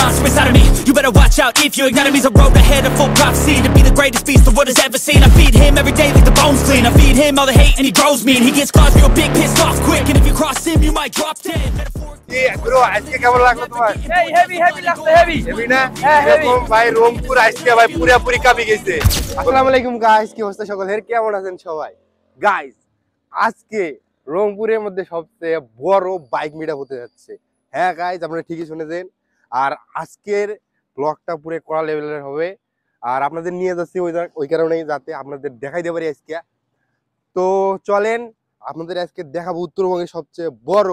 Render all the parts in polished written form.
monster inside of me. You better watch out if you ignite me. He's a road ahead of full prophecy to be the greatest beast the world has ever seen. I feed him every day like the bones clean. I feed him all the hate and he grows me, and he gets claws real big, pissed off quick. And if you cross him, you might drop dead. bro, আজকে কেমন লাগলো তোমার? এই heavy লাগছে, heavy না? এরকম ভাই রংপুর আজকে ভাই পুরোপুরি কাঁপি গেছে। আসসালামু আলাইকুম গাইস, কি অবস্থা সকলের? কেমন আছেন সবাই? গাইস, আজকে রংপুরের মধ্যে সবচেয়ে বড় বাইক মিটআপ হতে যাচ্ছে। হ্যাঁ গাইস, আপনারা ঠিকই শুনেছেন। আর আজকের ব্লগটা পুরো কড়া লেভেলের হবে। আর আপনাদের নিয়ে যাচ্ছি ওই কারণেই, যাতে আপনাদের দেখাইতে পারি আজকে। তো চলেন আপনাদের আজকে দেখাবো উত্তরবঙ্গের সবচেয়ে বড়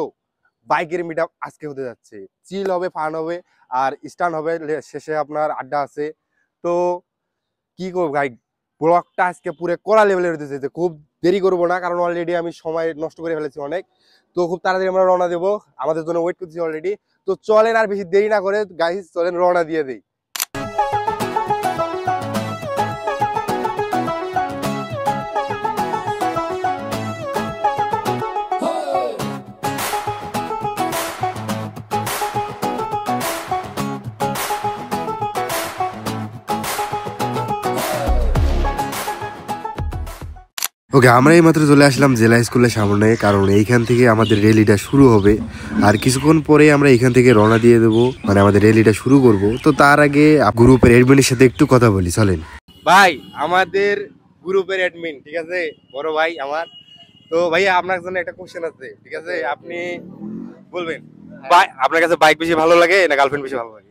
বাইকের মিটআপ আজকে হতে যাচ্ছে। চিল হবে, ফান হবে, আর স্টান হবে, শেষে আপনার আড্ডা আছে। তো কি করবো ভাই, ব্লগটা আজকে পুরো কড়া লেভেলের হতে চাইছে। খুব দেরি করবো না, কারণ অলরেডি আমি সময় নষ্ট করে ফেলেছি অনেক। তো খুব তাড়াতাড়ি আমরা রওনা দেবো, আমাদের জন্য ওয়েট করছি অলরেডি। তো চলেন আর বেশি দেরি না করে গাইস, চলেন রওনা দিয়ে দিই। ওকে, আমরা এই মাত্র চলে আসলাম জেলা স্কুলের সামনে, কারণ এইখান থেকে আমাদের র্যালিটা শুরু হবে। আর কিছুক্ষণ পরে আমরা এখান থেকে রওনা দিয়ে দেবো, মানে আমাদের র্যালিটা শুরু করব। তো তার আগে গ্রুপের অ্যাডমিনের সাথে একটু কথা বলি, চলেন। ভাই, আমাদের গ্রুপের অ্যাডমিন, ঠিক আছে, বড় ভাই আমার। তো ভাইয়া, আপনার জন্য একটা কোশ্চেন আছে, ঠিক আছে? আপনি বলবেন, ভাই আপনার কাছে বাইক বেশি ভালো লাগে না গার্লফ্রেন্ড বেশি ভালো লাগে?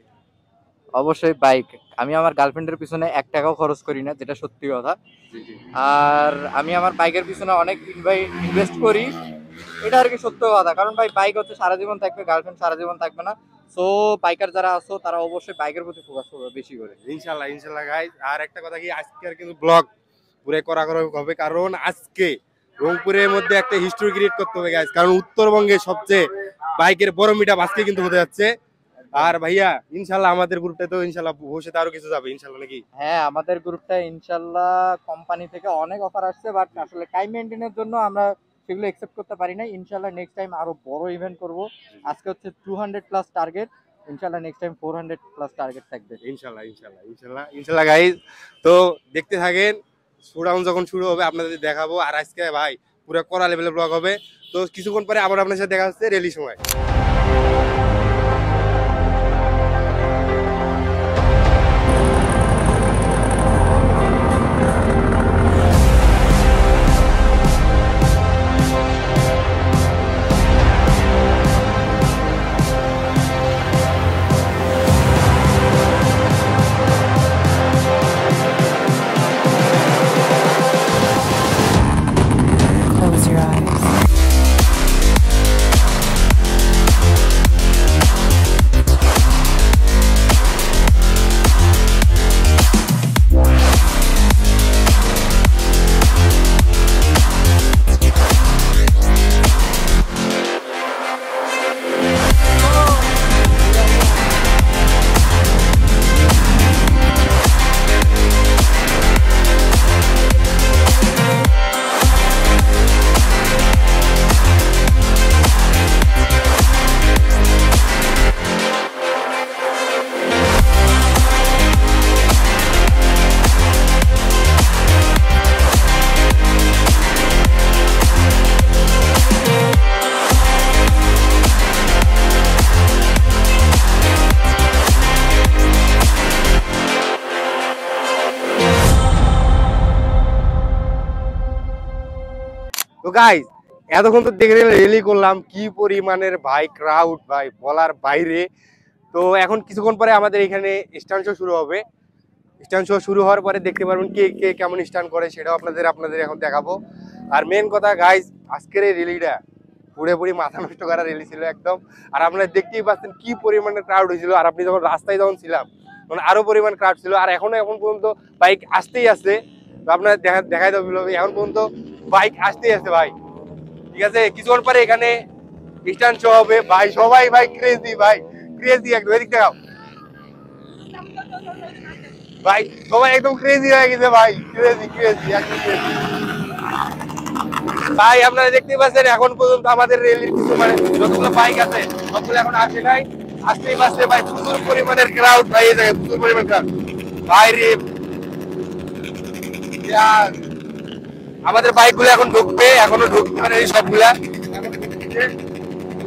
অবশ্যই বাইক। আমি আমার গার্লফ্রেন্ডের পিছনে 1 টাকাও খরচ করি না, যেটা সত্যি কথা। আর আমি আমার বাইকের পিছনে অনেক ইনভেস্ট করি, এটা আর কি সত্য কথা। কারণ ভাই, বাইক হচ্ছে সারা জীবন থাকবে, গার্লফ্রেন্ড সারা জীবন থাকবে না। সো বাইকার যারা আছো তারা অবশ্যই বাইকের প্রতি ফোকাস করবে বেশি করে। ইনশাল্লাহ গাইস। আর একটা কথা কি, আজকে আর কিন্তু ব্লগ পুরো করা হবে, কারণ আজকে রংপুরের মধ্যে একটা হিস্ট্রি ক্রিয়েট করতে হবে গাইস। কারণ উত্তরবঙ্গের সবচেয়ে বাইকের বড় মিটআপ আজকে কিন্তু হতে যাচ্ছে। আর ভাইয়া, ইনশাল্লাহ আমাদের গ্রুপটা তো ইনশাল্লাহ ভবিষ্যতে আরো কিছু যাবে ইনশাল্লাহ, নাকি? হ্যাঁ, আমাদের গ্রুপটা ইনশাল্লাহ কোম্পানি থেকে অনেক অফার আসছে, বাট আসলে টাইম মেইনটেইনের জন্য আমরা সেগুলো একসেপ্ট করতে পারি না। ইনশাল্লাহ নেক্সট টাইম আরো বড় ইভেন্ট করব। আজকে হচ্ছে 200+ টার্গেট, ইনশাল্লাহ নেক্সট টাইম 400+ টার্গেট থাকবে। ইনশাল্লাহ গাইস। তো দেখতে থাকেন, শোডাউন যখন শুরু হবে আপনাদের দেখাবো। আর আজকে ভাই পুরো কড়া লেভেলের ব্লগ হবে। তো কিছুক্ষণ পরে আবার আপনার সাথে দেখা হচ্ছে রেলি সময়। তো গাইস, এতক্ষণ তো দেখে রেলি করলাম, কি পরিমাণের ভাই ক্রাউড, ভাই বলার বাইরে। তো এখন কিছুক্ষণ পরে আমাদের এখানে স্টান্ট শো শুরু হবে। স্টান্ট শো শুরু হওয়ার পরে দেখতে পারবেন কে কে কেমন স্টান্ট করে, সেটাও আপনাদের এখন দেখাবো। আর মেন কথা গাইস, আজকের এই রেলিটা পুরোপুরি মাথা নষ্ট করা রেলি ছিল একদম। আর আপনারা দেখতেই পাচ্ছেন কি পরিমাণের ক্রাউড হয়েছিল। আর আপনি যখন রাস্তায় যখন ছিলাম, তখন আরো পরিমাণ ক্রাউড ছিল। আর এখন পর্যন্ত বাইক আসতেই আছে। তো আপনার দেখাই দেবো, এখন পর্যন্ত বাইক আসতেই আছে ভাই, ঠিক আছে? কিছুক্ষণ পরে এখানে স্টান্ট শো হবে ভাই। সবাই ভাই ক্রেজি, ভাই ক্রেজি একদম। এদিক দেখাও ভাই, সবাই একদম ক্রেজি হয়ে গেছে ভাই, ক্রেজি একদম ক্রেজি ভাই। আপনারা দেখতে পাচ্ছেন এখন পর্যন্ত আমাদের রেলির কিছু মানে যতগুলো বাইক আছে সবগুলো এখন আসে নাই। আসতেই পারছে ভাই, প্রচুর পরিমাণের ক্রাউড ভাই, এই জায়গায় প্রচুর পরিমাণ ক্রাউড বাইরে। আমাদের বাইক গুলো এখন ঢুকবে, এখনো ঢুকতে মানে এই সবগুলা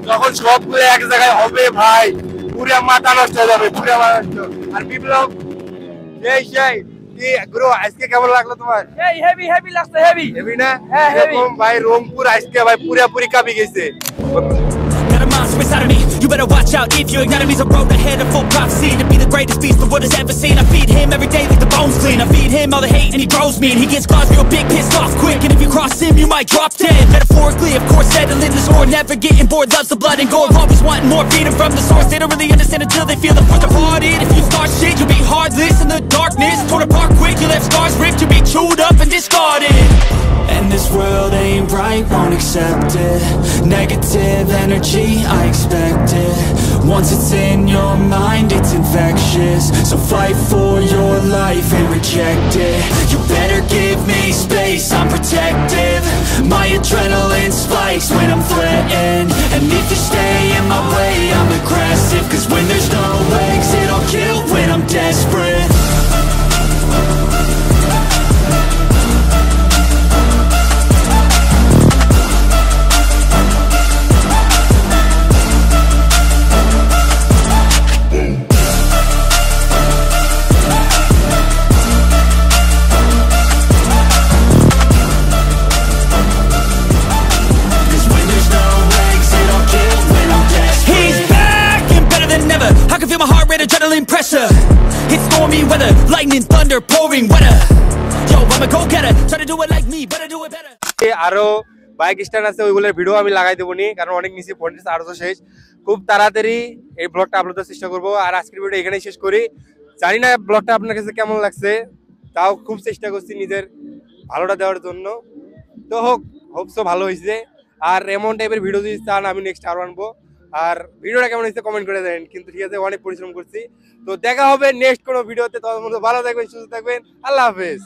যখন সবগুলো এক জায়গায় হবে ভাই, পুরা মাথা নষ্ট হয়ে যাবে, পুরা মাথা নষ্ট। আর বিপ্লব সেই কি গুরু, আজকে কেমন লাগলো তোমার? হেভি লাগছে, হেভি না? হ্যাঁ, heavy। এরকম ভাই রংপুর আজকে ভাই পুরি কাঁপি গেছে। Got a monster inside of me, you better watch out if your enemy's a road ahead of full prophecy. To be the greatest beast the world has ever seen. I feed him every day like the bones clean. I feed him all the hate and he grows me. And he gets claws real big, pissed off quick. And if you cross him, you might drop dead. Metaphorically, of course, settling the score. Never getting bored, loves the blood and gore. Always wanting more, freedom from the source. They don't really understand until they feel the force departed. If you start shit, you'll be heartless in the darkness. Torn apart quick, you left scars ripped. You'll be chewed up and discarded. And this world ain't right, won't accept it. Negative energy, I expect it. Once it's in your mind, it's infectious. So fight for your life and reject it. You better give me space, I'm protective. My adrenaline spikes when I'm threatened. And if you stay in my way, I'm aggressive. Cause when there's no exit, I'll kill when I'm desperate. Adrenaline pressure, it's stormy weather, lightning, thunder, pouring weather. Yo, I'm a go-getter, try to do it like me, better do it better. আরো bike stand আছে, ওইগুলোর video আমি লাগাই দেবো নি, কারণ অনেক নিচে পয়েন্ট আরো তো শেষ। খুব তাড়াতাড়ি এই ব্লগটা আপলোড করার চেষ্টা করবো। আর আজকের ভিডিও এখানেই শেষ করি। জানি না ব্লগটা আপনার কাছে কেমন লাগছে, তাও খুব চেষ্টা করছি নিজের ভালোটা দেওয়ার জন্য। তো হোপসো ভালো হয়েছে। আর এমন টাইপের ভিডিও যদি চান, আমি নেক্সট আরো আনবো। আর ভিডিওটা কেমন হয়েছে কমেন্ট করে দেন। কিন্তু ঠিক আছে, অনেক পরিশ্রম করছি। তো দেখা হবে নেক্সট কোনো ভিডিওতে। তখন ভালো থাকবেন, সুস্থ থাকবেন, আল্লাহ হাফেজ।